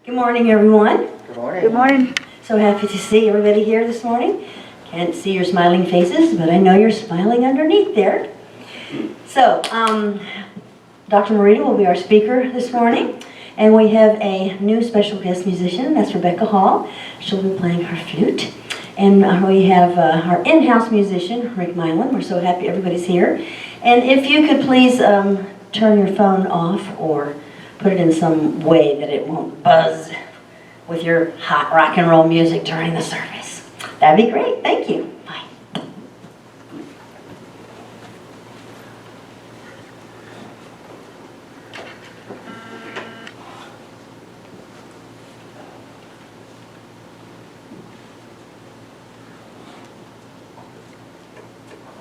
Good morning, everyone. Good morning. Good morning. So happy to see everybody here this morning. Can't see your smiling faces, but I know you're smiling underneath there. So, Dr. Maurita will be our speaker this morning, and we have a new special guest musician. That's Rebecca Hall. She'll be playing her flute. And we have our in-house musician, Rick Milan. We're so happy everybody's here. And if you could please turn your phone off or put it in some way that it won't buzz with your hot rock and roll music during the service. That'd be great. Thank you. Bye.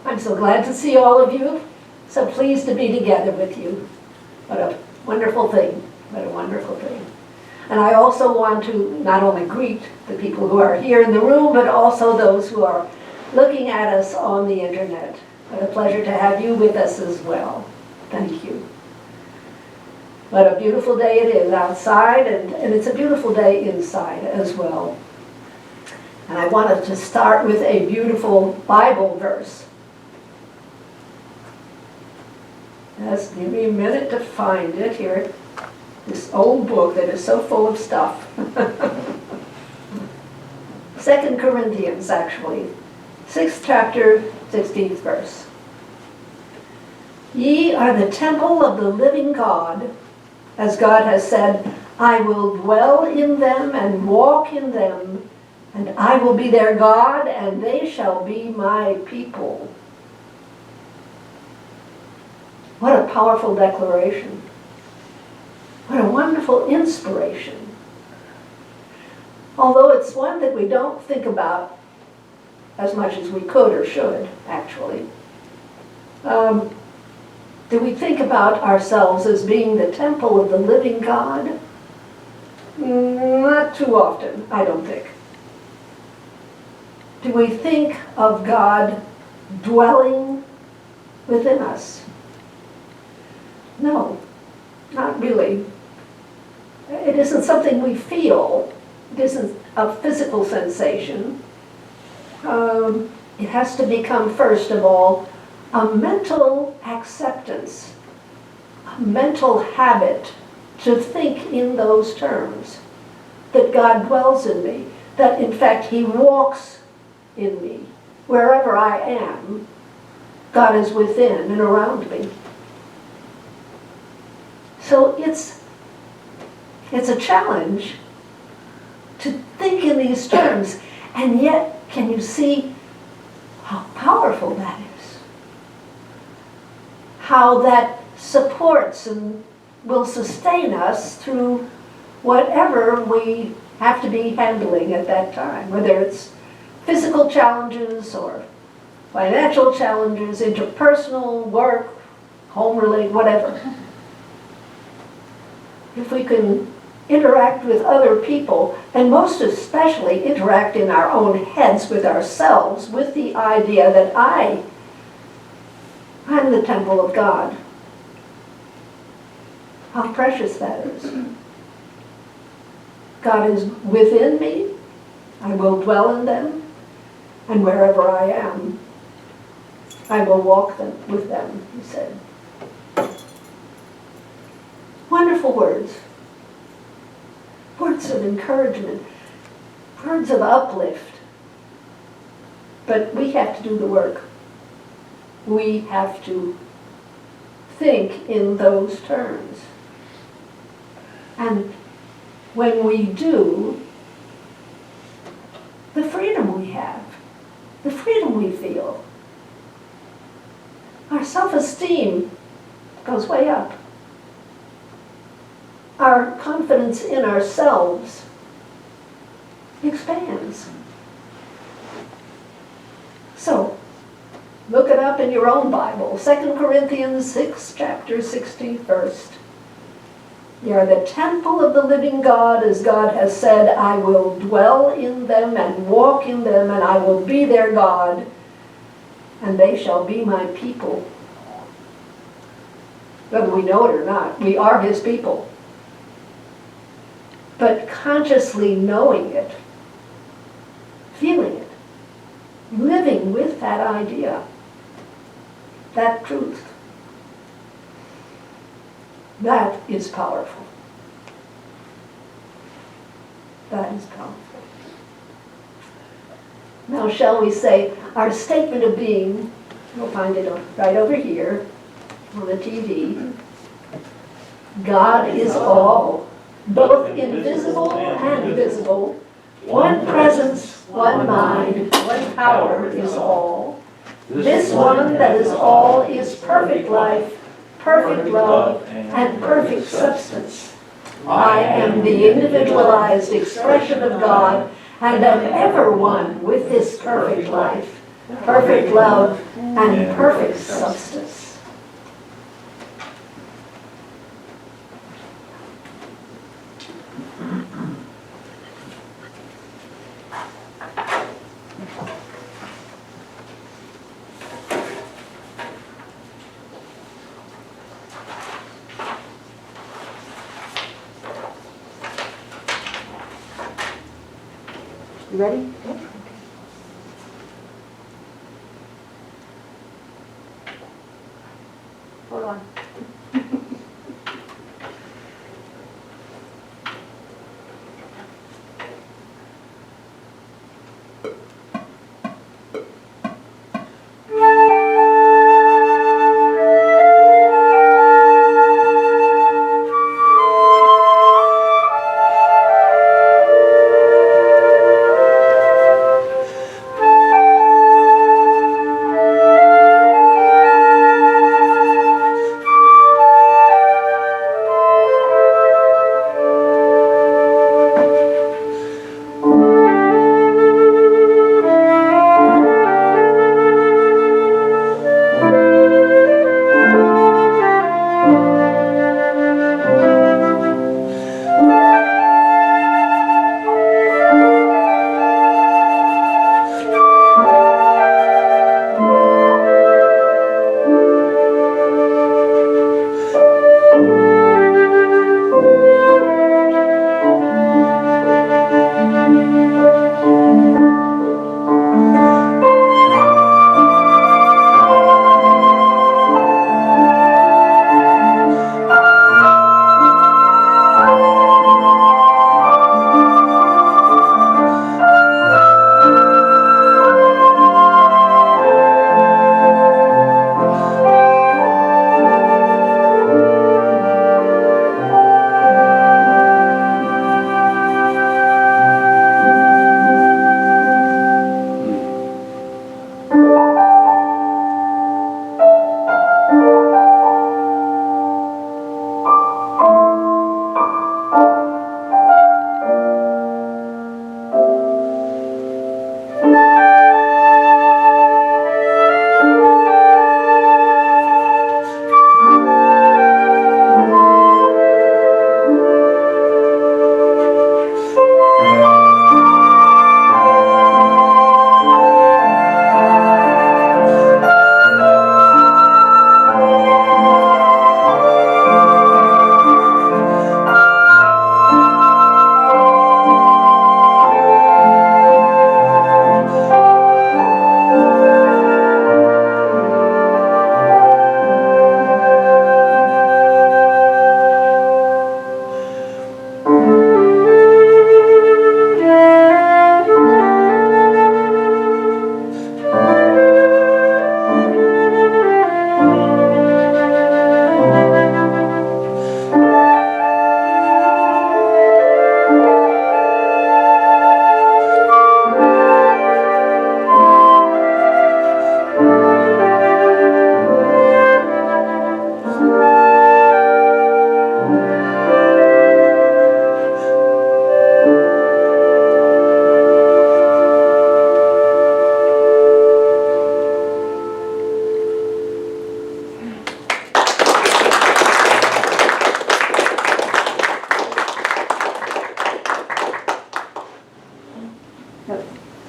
I'm so glad to see all of you. So pleased to be together with you. What a wonderful thing. What a wonderful thing. And I also want to not only greet the people who are here in the room, but also those who are looking at us on the internet. What a pleasure to have you with us as well. Thank you. What a beautiful day it is outside, and it's a beautiful day inside as well. And I wanted to start with a beautiful Bible verse. Just give me a minute to find it here. This old book that is so full of stuff. 2 Corinthians, actually. 6th chapter, 16th verse. Ye are the temple of the living God, as God has said, I will dwell in them and walk in them, and I will be their God, and they shall be my people. What a powerful declaration. What a wonderful inspiration. Although it's one that we don't think about as much as we could or should, actually. Do we think about ourselves as being the temple of the living God? Not too often, I don't think. Do we think of God dwelling within us? No, not really. It isn't something we feel. It isn't a physical sensation. It has to become, first of all, a mental acceptance, a mental habit to think in those terms, that God dwells in me, that in fact He walks in me. Wherever I am, God is within and around me. So it's a challenge to think in these terms, and yet can you see how powerful that is? How that supports and will sustain us through whatever we have to be handling at that time, whether it's physical challenges or financial challenges, interpersonal, work, home-related, whatever. If we can interact with other people, and most especially interact in our own heads with ourselves, with the idea that I'm the temple of God. How precious that is. God is within me, I will dwell in them, and wherever I am, I will walk with them, he said. Wonderful words. Words of encouragement. Words of uplift. But we have to do the work. We have to think in those terms. And when we do, the freedom we have, the freedom we feel, our self-esteem goes way up. Our confidence in ourselves expands. So, look it up in your own Bible. 2 Corinthians 6, chapter 61st. Ye are the temple of the living God, as God has said, I will dwell in them and walk in them, and I will be their God, and they shall be my people. Whether we know it or not, we are His people. but consciously knowing it, feeling it, living with that idea, that truth. That is powerful. That is powerful. Now, shall we say, our statement of being, you'll find it right over here on the TV. God is all, both invisible and visible. One presence, one mind, one power is all. This one that is all is perfect life, perfect love, and perfect substance. I am the individualized expression of God, and am ever one with this perfect life, perfect love, and perfect substance. You ready? Hold on.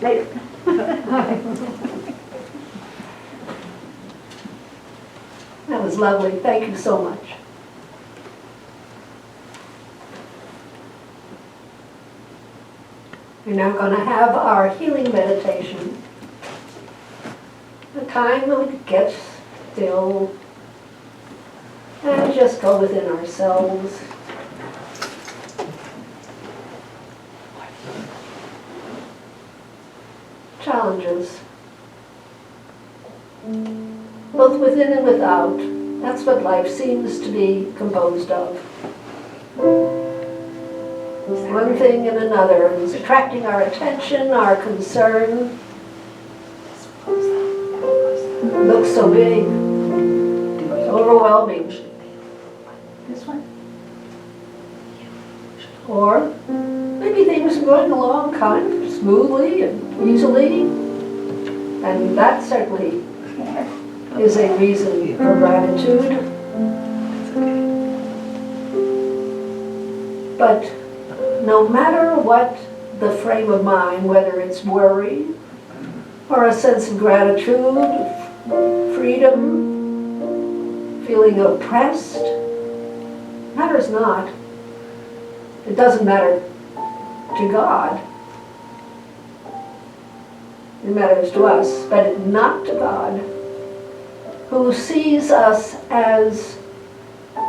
Later. That was lovely. Thank you so much. We're now going to have our healing meditation. A time when we get still and just go within ourselves. Challenges, both within and without. That's what life seems to be composed of. One thing and another is attracting our attention, our concern. It looks so big, overwhelming. This one? Or maybe things are going along kind of smoothly and easily, and that certainly is a reason for gratitude. But no matter what the frame of mind, whether it's worry or a sense of gratitude, freedom, feeling oppressed, matters not. It doesn't matter to God. It matters to us, but not to God, who sees us as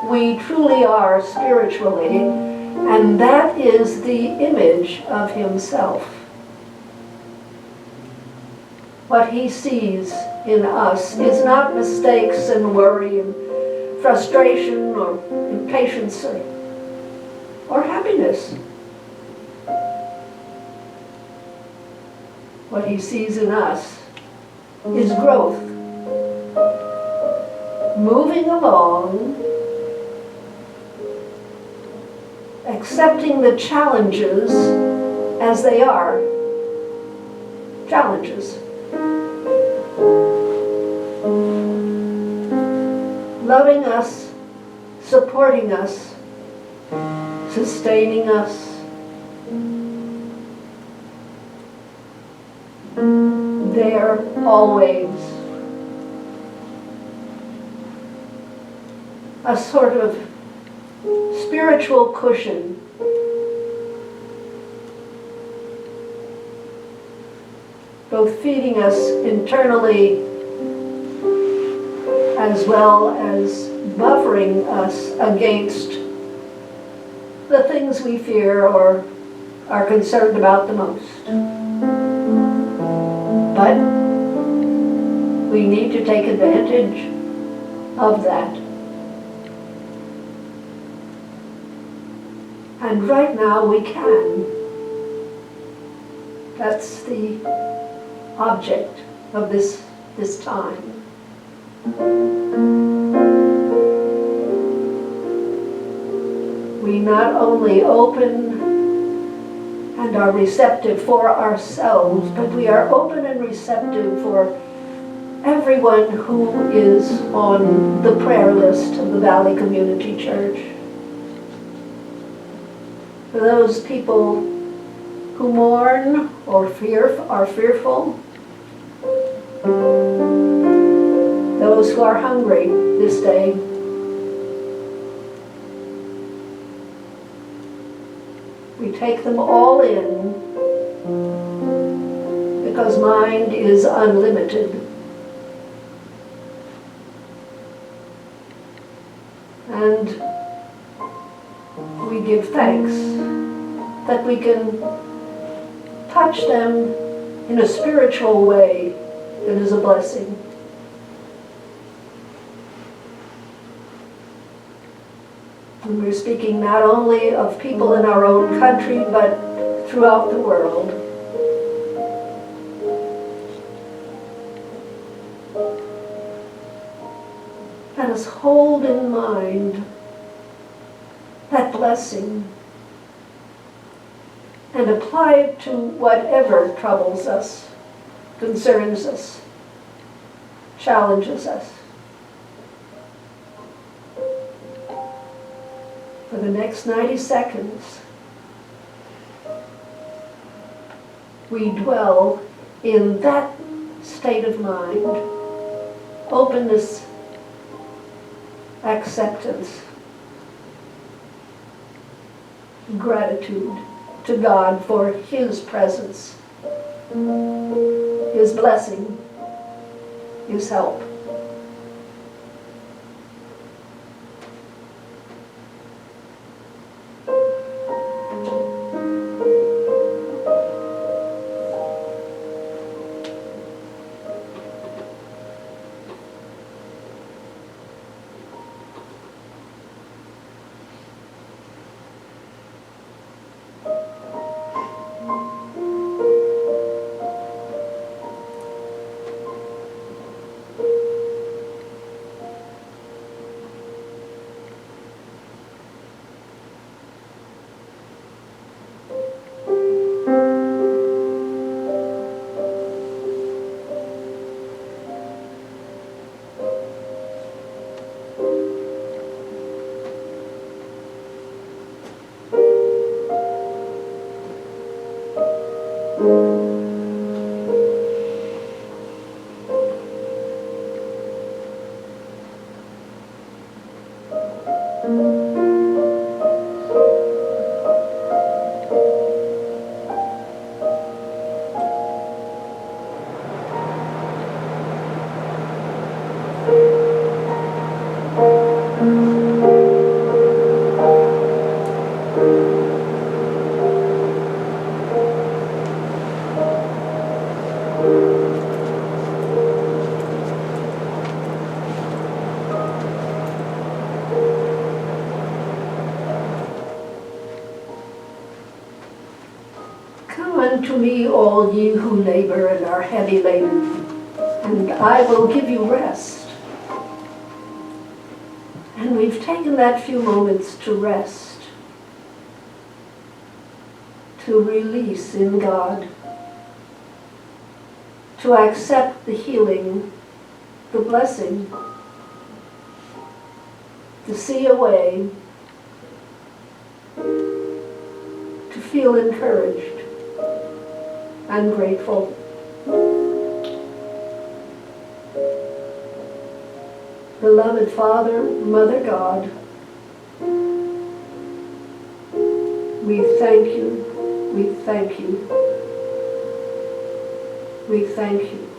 we truly are spiritually, and that is the image of Himself. What He sees in us is not mistakes and worry and frustration or impatience or happiness. What He sees in us is growth, moving along, accepting the challenges as they are, challenges. Loving us, supporting us, sustaining us. There always. A sort of spiritual cushion. Both feeding us internally as well as buffering us against the things we fear or are concerned about the most. But we need to take advantage of that. And right now we can. That's the object of this time. We not only open and are receptive for ourselves, but we are open and receptive for everyone who is on the prayer list of the Valley Community Church. For those people who mourn or are fearful, those who are hungry this day, we take them all in because mind is unlimited. And we give thanks that we can touch them in a spiritual way that is a blessing. And we're speaking not only of people in our own country, but throughout the world. Let us hold in mind that blessing and apply it to whatever troubles us, concerns us, challenges us. For the next 90 seconds, we dwell in that state of mind, openness, acceptance, gratitude. to God for His presence, His blessing, His help. Come unto me, all ye who labor and are heavy laden, and I will give you rest. And we've taken that few moments to rest, to release in God, to accept the healing, the blessing, to see a way, to feel encouraged and grateful. Beloved Father, Mother God, we thank you, we thank you, we thank you.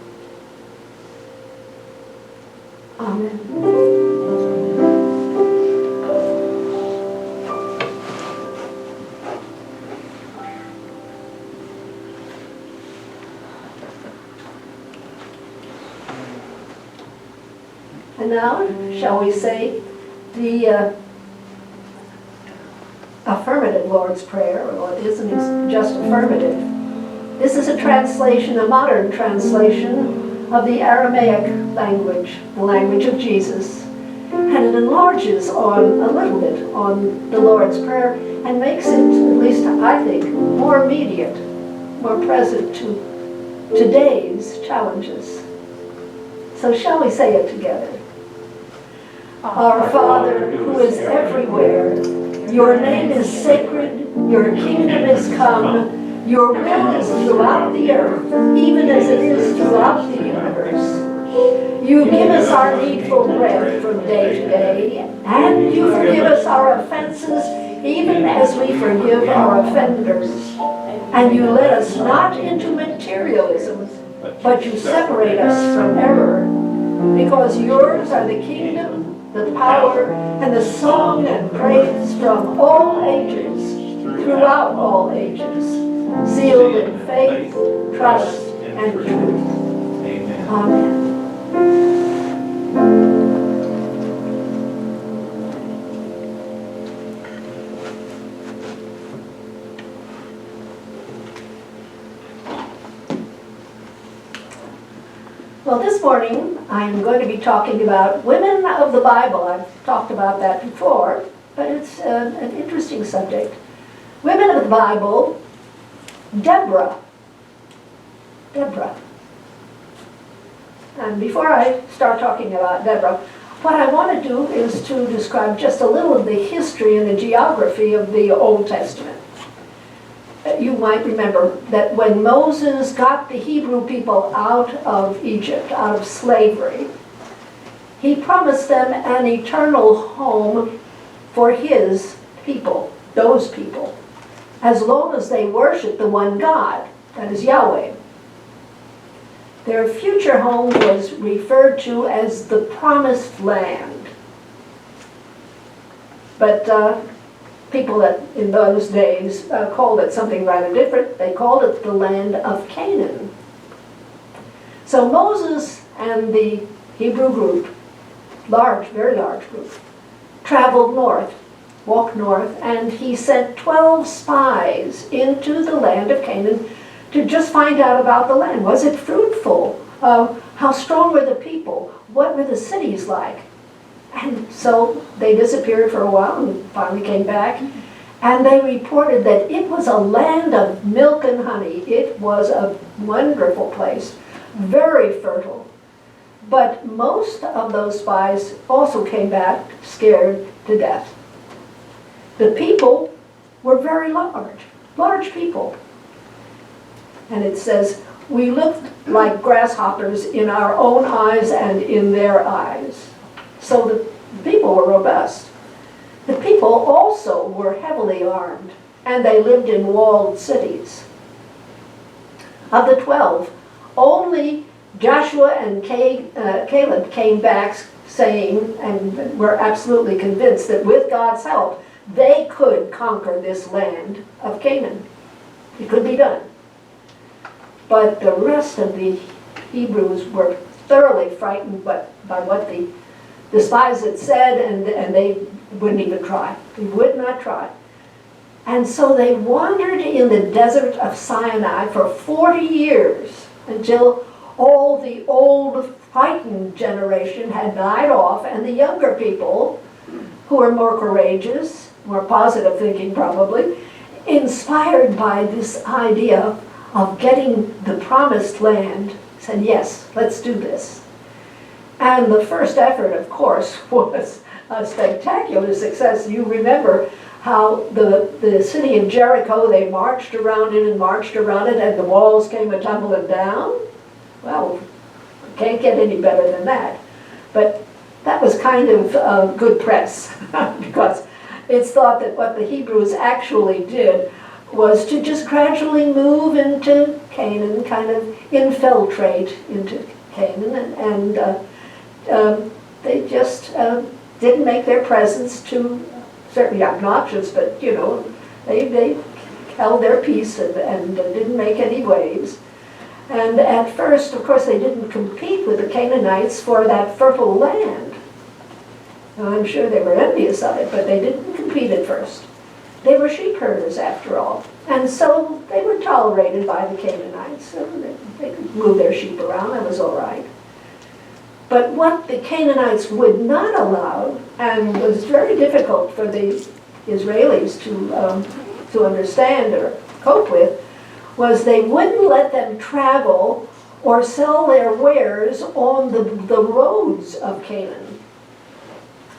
Amen. And now, shall we say the affirmative Lord's Prayer? Well, it isn't just affirmative. This is a translation, a modern translation of the Aramaic language, the language of Jesus. And it enlarges on a little bit on the Lord's Prayer and makes it, at least I think, more immediate, more present to today's challenges. So shall we say it together? Our Father, who is everywhere, your name is sacred, your kingdom is come, your will is throughout the earth, even as it is throughout the universe. You give us our needful bread from day to day, and you forgive us our offenses, even as we forgive our offenders. And you let us not into materialism, but you separate us from error, because yours are the kingdom, the power, and the song and praise from all ages, throughout all ages, sealed in faith, trust, and truth. Amen. Amen. Well, this morning I'm going to be talking about women of the Bible. I've talked about that before, but it's an interesting subject. Women of the Bible, Deborah. And before I start talking about Deborah, what I want to do is to describe just a little of the history and the geography of the Old Testament. You might remember that when Moses got the Hebrew people out of Egypt, out of slavery, he promised them an eternal home for his people, those people. as long as they worshiped the one God, that is Yahweh. Their future home was referred to as the Promised Land. But people that in those days called it something rather different. They called it the land of Canaan. So Moses and the Hebrew group, large, very large group, traveled north, walked north, and he sent 12 spies into the land of Canaan to just find out about the land. Was it fruitful? How strong were the people? What were the cities like? And so they disappeared for a while and finally came back. And they reported that it was a land of milk and honey. It was a wonderful place, very fertile. But most of those spies also came back scared to death. The people were very large, large people. And it says, we looked like grasshoppers in our own eyes and in their eyes. So the people were robust. The people also were heavily armed, and they lived in walled cities. Of the 12, only Joshua and Caleb came back saying, and were absolutely convinced that with God's help, they could conquer this land of Canaan. It could be done. But the rest of the Hebrews were thoroughly frightened by what the spies had said, and they wouldn't even try. They would not try. And so they wandered in the desert of Sinai for 40 years until all the old frightened generation had died off, and the younger people, who were more courageous, more positive thinking probably, inspired by this idea of getting the promised land, said, yes, let's do this. And the first effort, of course, was a spectacular success. You remember how the city of Jericho, they marched around it, and the walls came a-tumbling down. Well, can't get any better than that. But that was kind of good press, because it's thought that what the Hebrews actually did was to just gradually move into Canaan, kind of infiltrate into Canaan, and they just didn't make their presence too certainly obnoxious, but you know, they held their peace and didn't make any waves. And at first, of course, they didn't compete with the Canaanites for that fertile land. Now, I'm sure they were envious of it, but they didn't compete at first. They were sheep herders, after all. And so they were tolerated by the Canaanites. So they could move their sheep around, that was all right. But what the Canaanites would not allow, and was very difficult for the Israelis to understand or cope with, was they wouldn't let them travel or sell their wares on the roads of Canaan.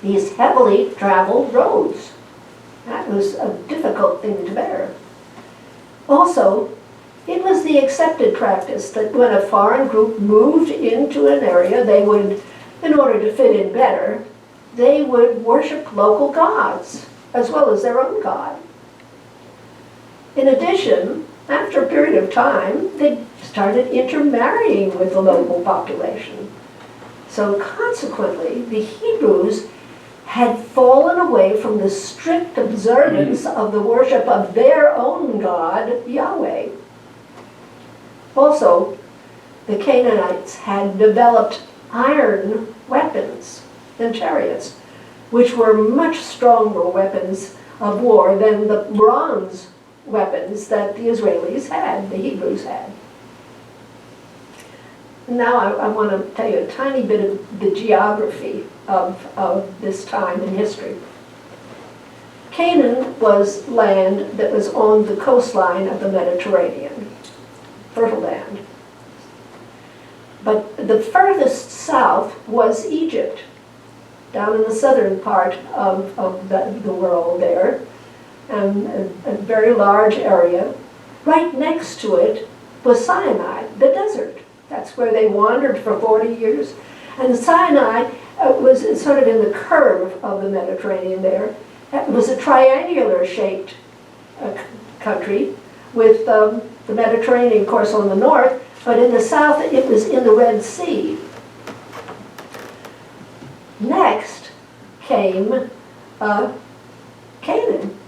These heavily traveled roads. That was a difficult thing to bear. Also, it was the accepted practice that when a foreign group moved into an area, they would, in order to fit in better, they would worship local gods, as well as their own God. In addition, after a period of time, they started intermarrying with the local population. So consequently, the Hebrews had fallen away from the strict observance of the worship of their own God, Yahweh. Also, the Canaanites had developed iron weapons and chariots, which were much stronger weapons of war than the bronze weapons that the Israelis had, the Hebrews had. Now I want to tell you a tiny bit of the geography of this time in history. Canaan was land that was on the coastline of the Mediterranean, fertile land. But the furthest south was Egypt, down in the southern part of the world there, and a very large area. Right next to it was Sinai, the desert. That's where they wandered for 40 years. And Sinai was sort of in the curve of the Mediterranean there. It was a triangular shaped country with the Mediterranean, of course, on the north, but in the south it was in the Red Sea. Next came Canaan.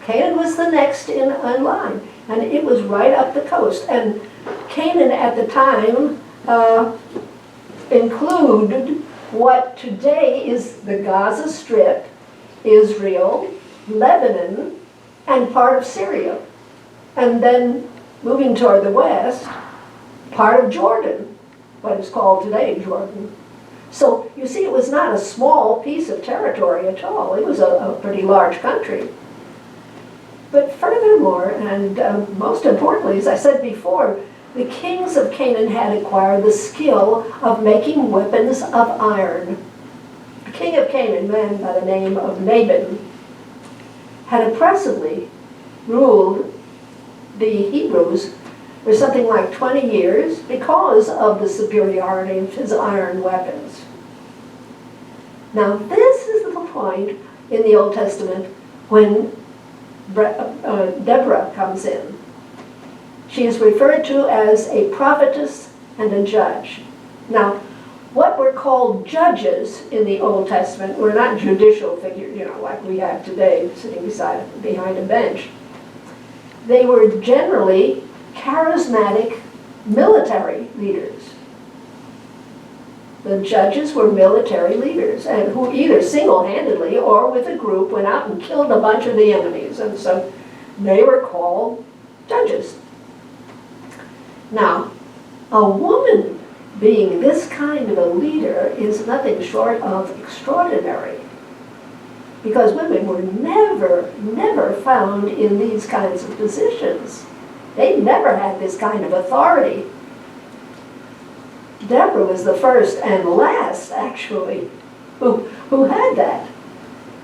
Canaan was the next in line, and it was right up the coast. And Canaan at the time included what today is the Gaza Strip, Israel, Lebanon, and part of Syria. And then moving toward the west, part of Jordan, what is called today Jordan. So you see, it was not a small piece of territory at all. It was a pretty large country. But furthermore, and most importantly, as I said before, the kings of Canaan had acquired the skill of making weapons of iron. The king of Canaan, a man by the name of Nabon, had oppressively ruled the Hebrews for something like 20 years because of the superiority of his iron weapons. Now this is the point in the Old Testament when Deborah comes in. She is referred to as a prophetess and a judge. Now, what were called judges in the Old Testament were not judicial figures, like we have today, sitting behind a bench. They were generally charismatic military leaders. The judges were military leaders, and who either single-handedly or with a group went out and killed a bunch of the enemies, and so they were called judges. Now, a woman being this kind of a leader is nothing short of extraordinary, because women were never found in these kinds of positions. They never had this kind of authority. Deborah was the first and last, actually, who had that.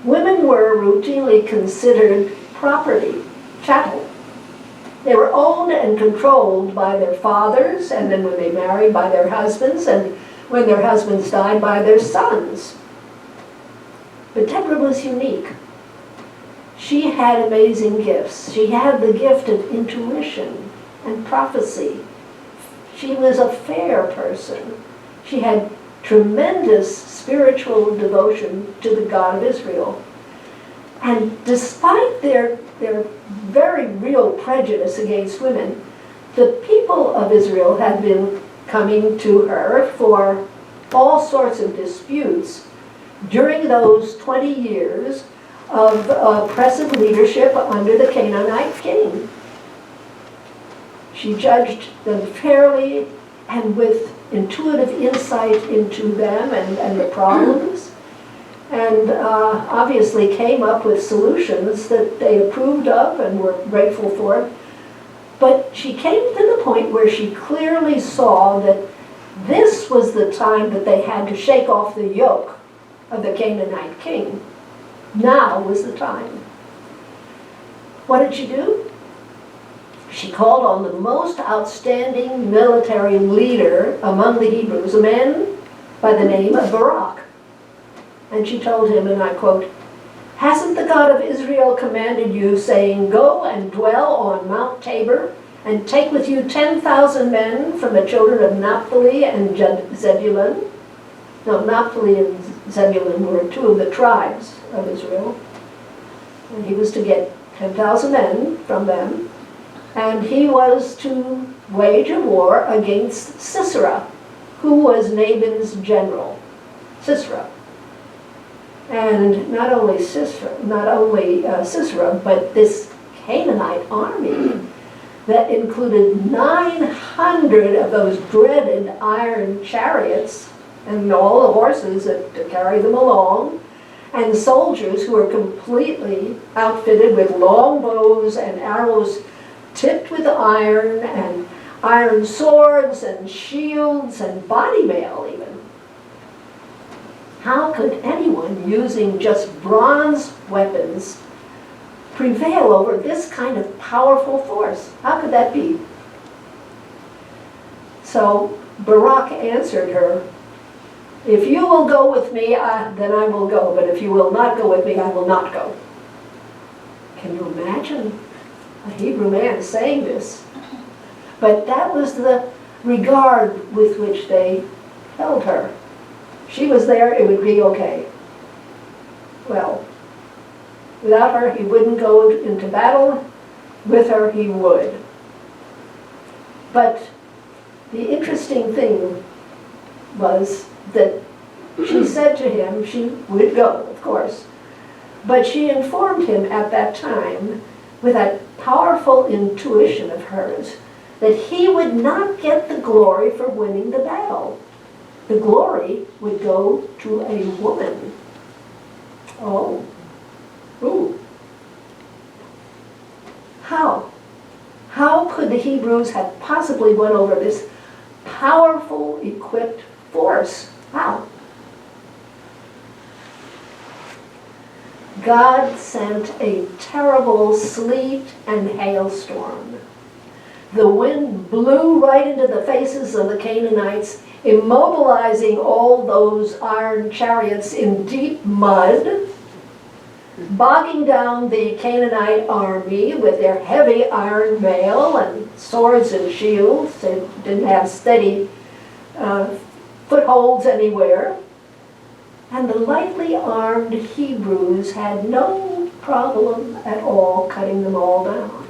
Women were routinely considered property, chattel. They were owned and controlled by their fathers, and then when they married, by their husbands, and when their husbands died, by their sons. But Deborah was unique. She had amazing gifts. She had the gift of intuition and prophecy. She was a fair person. She had tremendous spiritual devotion to the God of Israel. And despite their very real prejudice against women, the people of Israel had been coming to her for all sorts of disputes during those 20 years of oppressive leadership under the Canaanite king. She judged them fairly and with intuitive insight into them and the problems, and obviously came up with solutions that they approved of and were grateful for. But she came to the point where she clearly saw that this was the time that they had to shake off the yoke of the Canaanite king. Now was the time. What did she do? She called on the most outstanding military leader among the Hebrews, a man by the name of Barak. And she told him, and I quote, "Hasn't the God of Israel commanded you, saying, 'Go and dwell on Mount Tabor, and take with you 10,000 men from the children of Naphtali and Zebulun?'" No, Naphtali and Zebulun were two of the tribes of Israel. And he was to get 10,000 men from them, and he was to wage a war against Sisera, who was Nabon's general. Sisera. And not only Sisera, but this Canaanite army that included 900 of those dreaded iron chariots and all the horses to carry them along, and soldiers who were completely outfitted with long bows and arrows tipped with iron, and iron swords and shields and body mail even. How could anyone using just bronze weapons prevail over this kind of powerful force? How could that be? So Barak answered her, "If you will go with me, then I will go, but if you will not go with me, I will not go." Can you imagine? a Hebrew man saying this. But that was the regard with which they held her. She was there, it would be okay. Well, without her, he wouldn't go into battle. With her, he would. But the interesting thing was that she said to him she would go, of course, but she informed him at that time, with that powerful intuition of hers, that he would not get the glory for winning the battle. The glory would go to a woman. Oh. Ooh. How? How could the Hebrews have possibly won over this powerful, equipped force? How? God sent a terrible sleet and hailstorm. The wind blew right into the faces of the Canaanites, immobilizing all those iron chariots in deep mud, bogging down the Canaanite army with their heavy iron mail and swords and shields. They didn't have steady footholds anywhere. And the lightly armed Hebrews had no problem at all cutting them all down.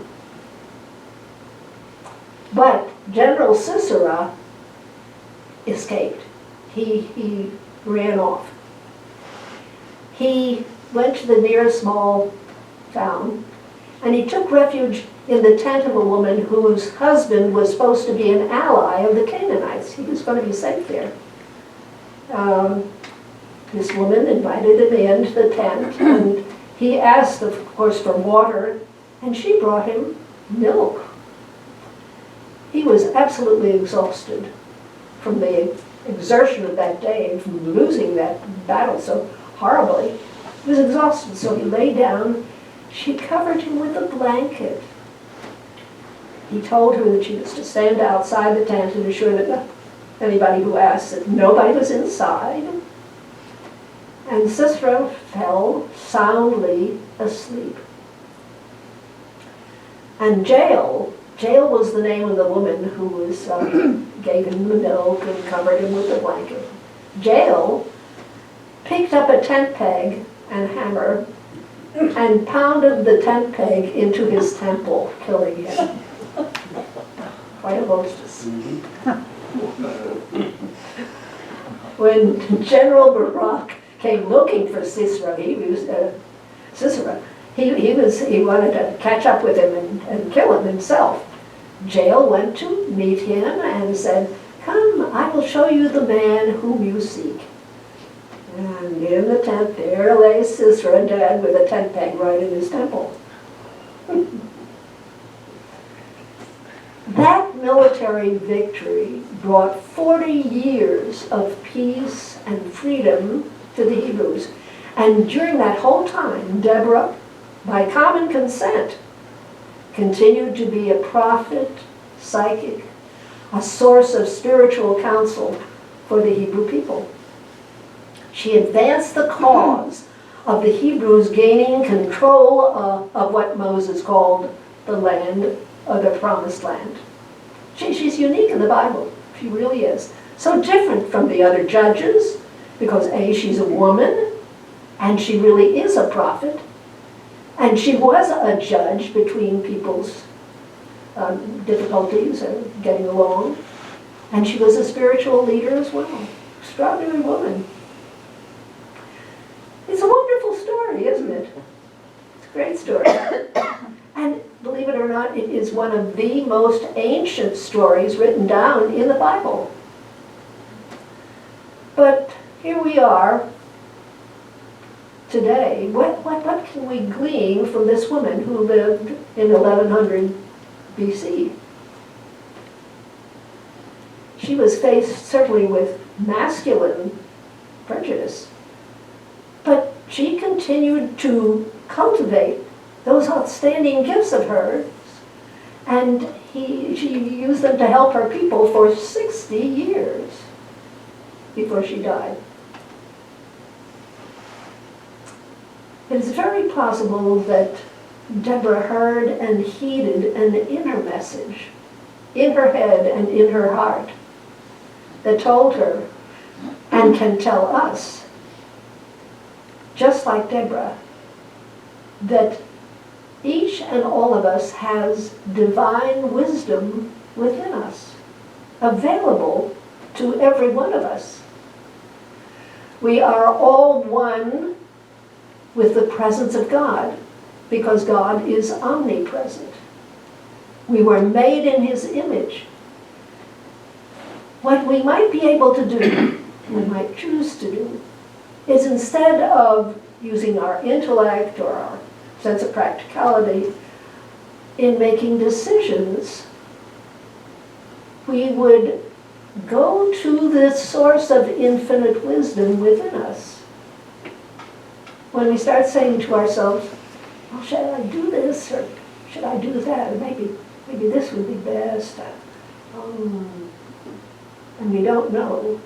But General Sisera escaped. He ran off. He went to the nearest small town, and he took refuge in the tent of a woman whose husband was supposed to be an ally of the Canaanites. He was going to be safe there. This woman invited him into the tent, and he asked, of course, for water, and she brought him milk. He was absolutely exhausted from the exertion of that day and from losing that battle so horribly. He was exhausted, so he lay down. She covered him with a blanket. He told her that she was to stand outside the tent and assure that anybody who asked that nobody was inside. And Sisera fell soundly asleep. And Jael was the name of the woman who was gave him the milk and covered him with the blanket. Jael picked up a tent peg and hammer and pounded the tent peg into his temple, killing him. Quite a hostess. When General Barak came looking for Sisera, he wanted to catch up with him and kill him himself. Jael went to meet him and said, "Come, I will show you the man whom you seek." And in the tent there lay Sisera dead with a tent peg right in his temple. That military victory brought 40 years of peace and freedom to the Hebrews. And during that whole time, Deborah, by common consent, continued to be a prophet, psychic, a source of spiritual counsel for the Hebrew people. She advanced the cause of the Hebrews gaining control of what Moses called the land, or the promised land. She's unique in the Bible. She really is. So different from the other judges, because A, she's a woman, and she really is a prophet, and she was a judge between people's difficulties and getting along, and she was a spiritual leader as well. Extraordinary woman. It's a wonderful story, isn't it? It's a great story. And believe it or not, it is one of the most ancient stories written down in the Bible. But here we are today. What can we glean from this woman who lived in 1100 BC? She was faced certainly with masculine prejudice, but she continued to cultivate those outstanding gifts of hers, and she used them to help her people for 60 years before she died. It is very possible that Deborah heard and heeded an inner message in her head and in her heart that told her and can tell us, just like Deborah, that each and all of us has divine wisdom within us, available to every one of us. We are all one with the presence of God, because God is omnipresent. We were made in His image. What we might be able to do, we might choose to do, is instead of using our intellect or our sense of practicality in making decisions, we would go to this source of infinite wisdom within us. When we start saying to ourselves, well, should I do this or should I do that? Or maybe this would be best. And we don't know.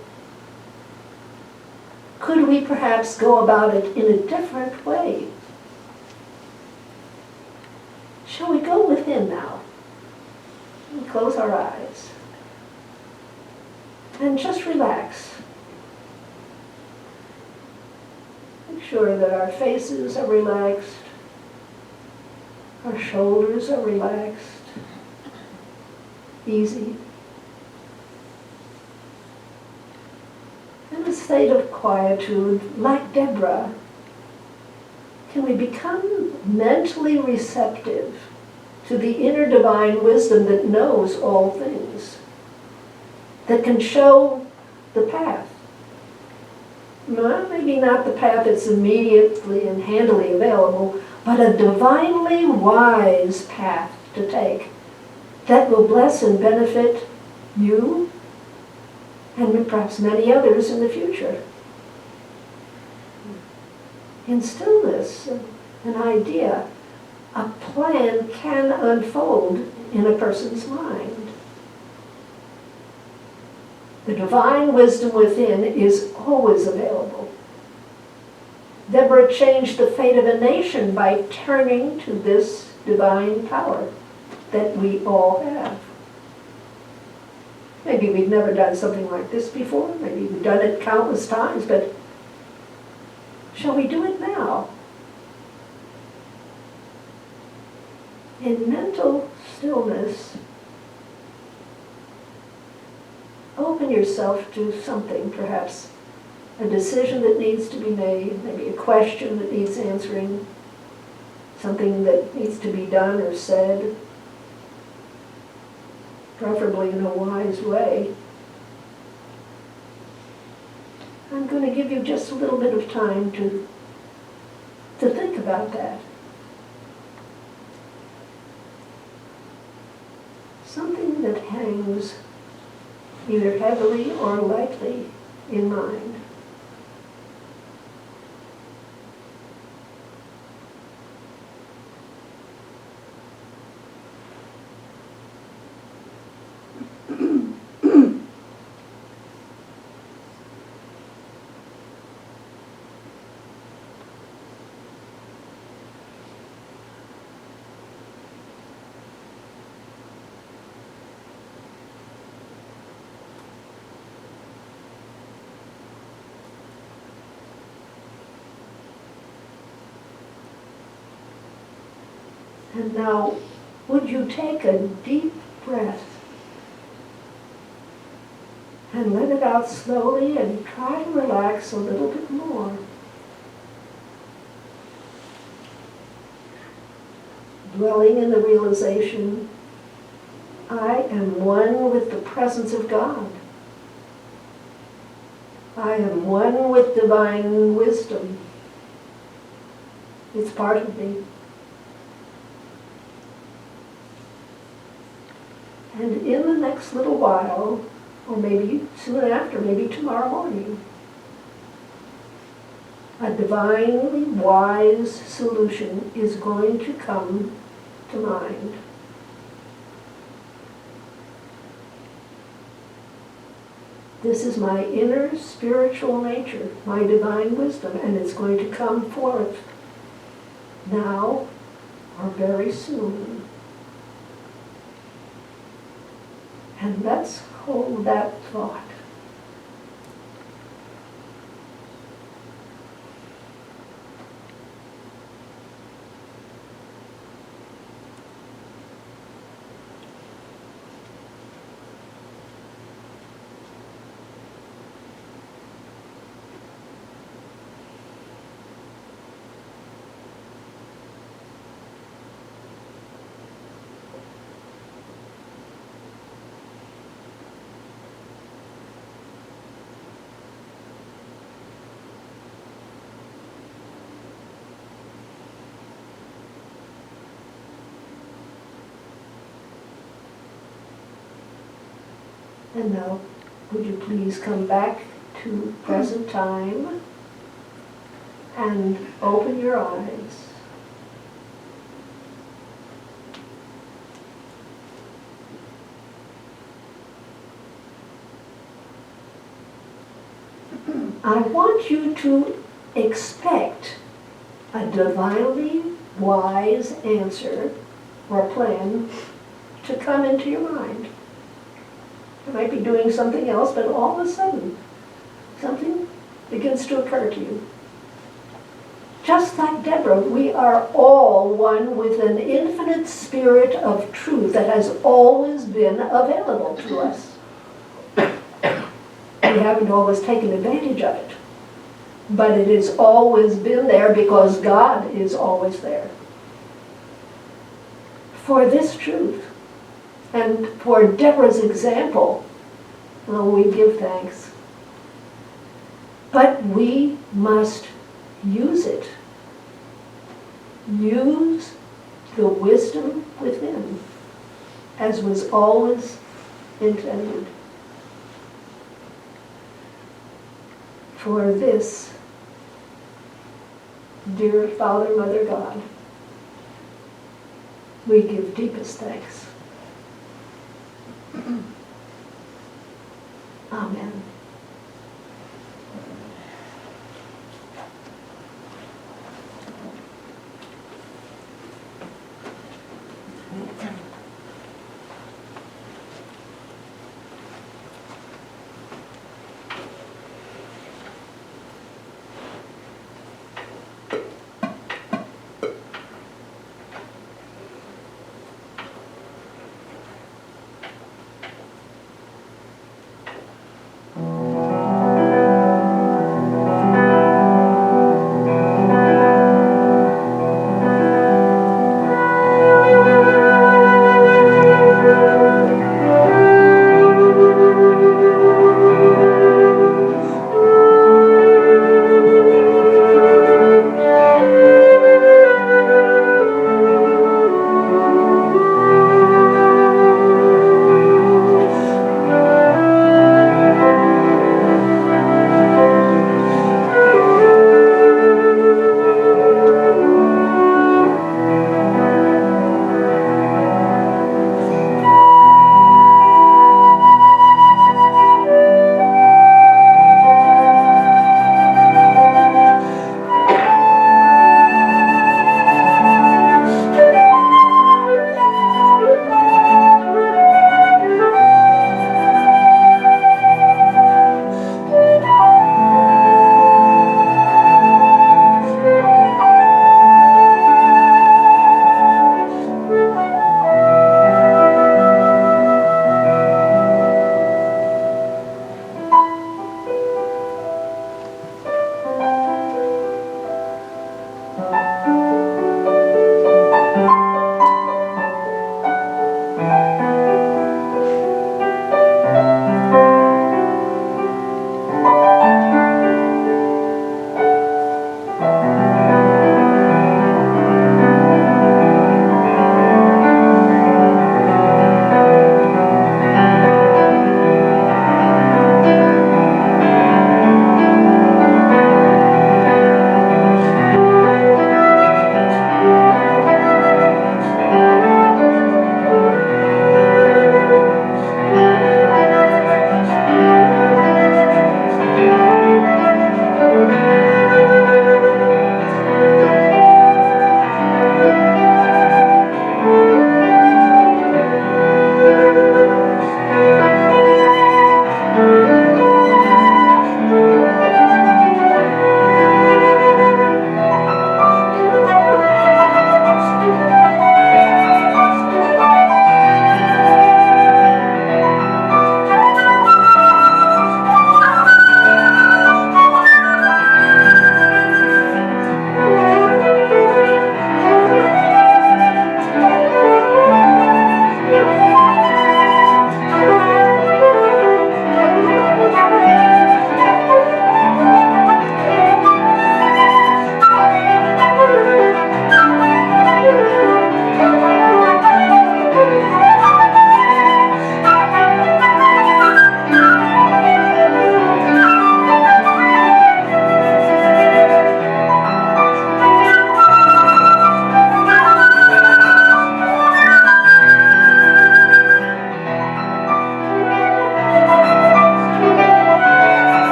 Could we perhaps go about it in a different way? Shall we go within now and close our eyes and just relax? Make sure that our faces are relaxed, our shoulders are relaxed, easy. In a state of quietude, like Deborah, can we become mentally receptive to the inner divine wisdom that knows all things, that can show the path. Maybe not the path that's immediately and handily available, but a divinely wise path to take that will bless and benefit you and perhaps many others in the future. In stillness, an idea, a plan can unfold in a person's mind. The divine wisdom within is always available. Deborah changed the fate of a nation by turning to this divine power that we all have. Maybe we've never done something like this before. Maybe we've done it countless times, but shall we do it now? In mental stillness, open yourself to something, perhaps a decision that needs to be made, maybe a question that needs answering, something that needs to be done or said, preferably in a wise way. I'm going to give you just a little bit of time to think about that. Something that hangs either heavily or lightly in mind. And now, would you take a deep breath and let it out slowly and try to relax a little bit more. Dwelling in the realization, I am one with the presence of God. I am one with divine wisdom. It's part of me. And in the next little while, or maybe soon after, maybe tomorrow morning, a divinely wise solution is going to come to mind. This is my inner spiritual nature, my divine wisdom, and it's going to come forth now or very soon. And let's hold that thought. And now, would you please come back to present time and open your eyes. I want you to expect a divinely wise answer or plan to come into your mind. You might be doing something else, but all of a sudden, something begins to occur to you. Just like Deborah, we are all one with an infinite spirit of truth that has always been available to us. We haven't always taken advantage of it, but it has always been there because God is always there. For this truth, and for Deborah's example, well, we give thanks. But we must use it. Use the wisdom within, as was always intended. For this, dear Father, Mother, God, we give deepest thanks. Amen.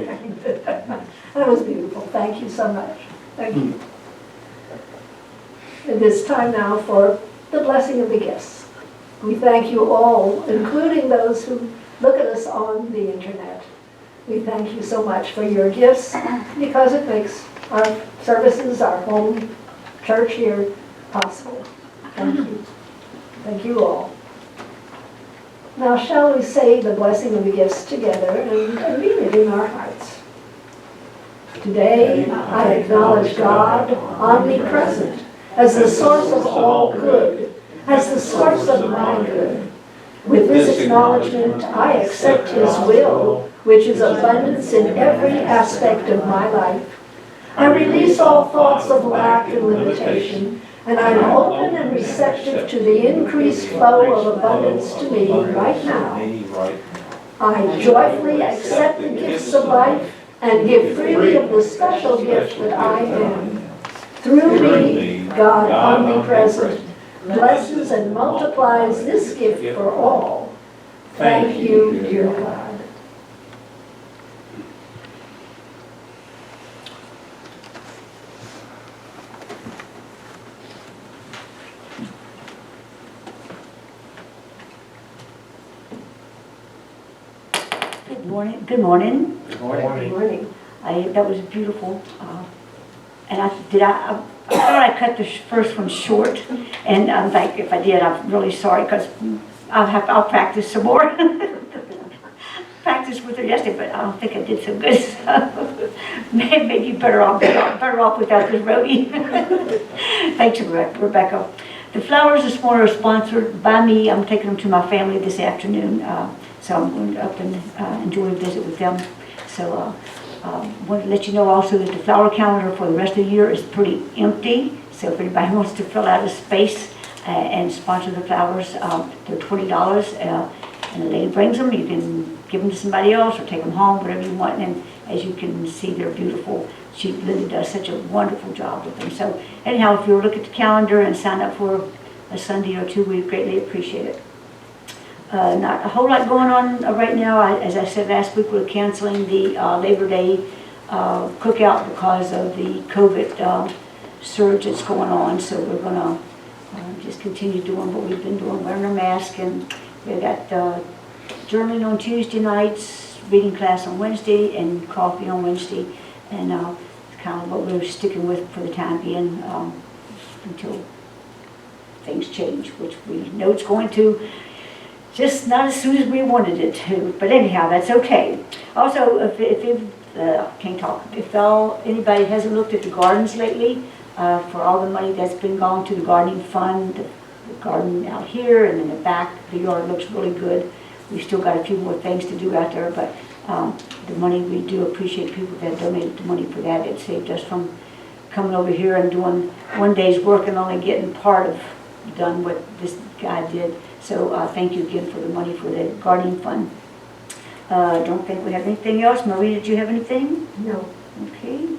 That was beautiful. Thank you so much. Thank you. It is time now for the blessing of the gifts. We thank you all, including those who look at us on the internet. We thank you so much for your gifts because it makes our services, our home church here possible. Thank you. Thank you all. Now shall we say the blessing of the gifts together and read it in our hearts. Today I acknowledge God, omnipresent, as the source of all good, as the source of my good. With this acknowledgement, I accept His will, which is abundance in every aspect of my life. I release all thoughts of lack and limitation, and I'm open and receptive to the increased flow of abundance to me right now. I joyfully accept the gifts of life and give freely of the special gift that I am. Through me, God omnipresent blesses and multiplies this gift for all. Thank you, dear God. Good morning. Good morning. Good morning. Good morning. That was beautiful. And I thought I cut the first one short, and I'm like, if I did, I'm really sorry because I'll practice some more. Practice with her yesterday, but I don't think I did so good. So maybe better off without this roadie. Thanks, Rebecca. The flowers this morning are sponsored by me. I'm taking them to my family this afternoon, so I'm going up and enjoy a visit with them. So. Want to let you know also that the flower calendar for the rest of the year is pretty empty. So if anybody wants to fill out a space and sponsor the flowers, they're $20. And the lady brings them. You can give them to somebody else or take them home, whatever you want. And as you can see, they're beautiful. Linda does such a wonderful job with them. So anyhow, if you'll look at the calendar and sign up for a Sunday or two, we'd greatly appreciate it. Not a whole lot going on right now. As I said last week, we're canceling the Labor Day cookout because of the COVID surge that's going on. So we're going to just continue doing what we've been doing, wearing our mask. And we got journaling on Tuesday nights, reading class on Wednesday, and coffee on Wednesday. And it's kind of what we're sticking with for the time being until things change, which we know it's going to. Just not as soon as we wanted it to, but anyhow, that's okay. Also, if anybody hasn't looked at the gardens lately, for all the money that's been gone to the gardening fund, the garden out here and in the back, the yard looks really good. We've still got a few more things to do out there, but the money, we do appreciate people that donated the money for that. It saved us from coming over here and doing one day's work and only getting part of done what this guy did. So thank you again for the money for the gardening fund. Don't think we have anything else. Maurita, did you have anything? No. Okay.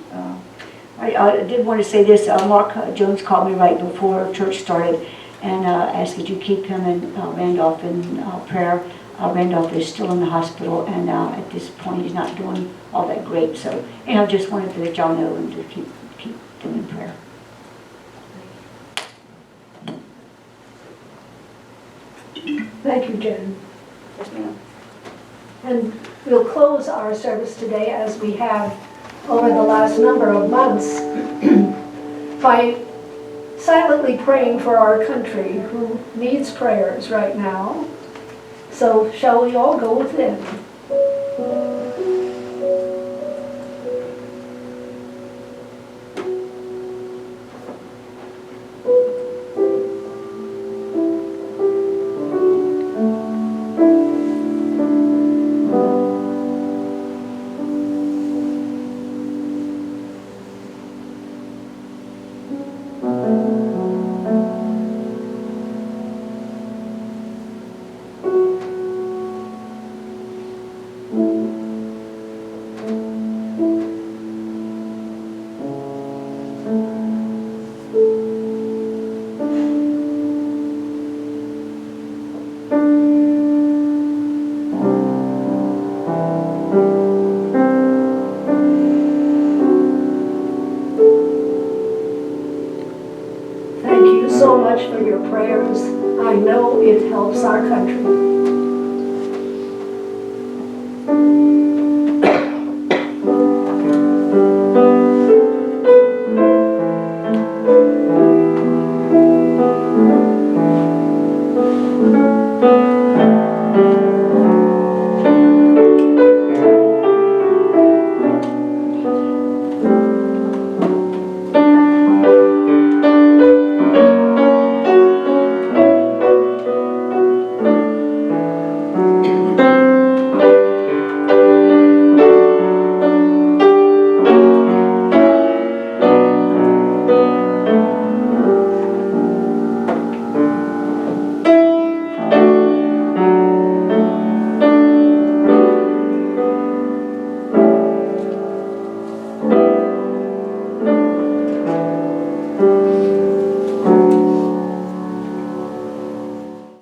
I did want to say this. Mark Jones called me right before church started and asked that you keep him and Randolph in prayer. Randolph is still in the hospital, and at this point he's not doing all that great. So anyhow, just wanted to let y'all know and to keep them in prayer. Thank you, Jen. Yes, ma'am. And we'll close our service today, as we have over the last number of months, by silently praying for our country, who needs prayers right now. So shall we all go with them? it helps our country.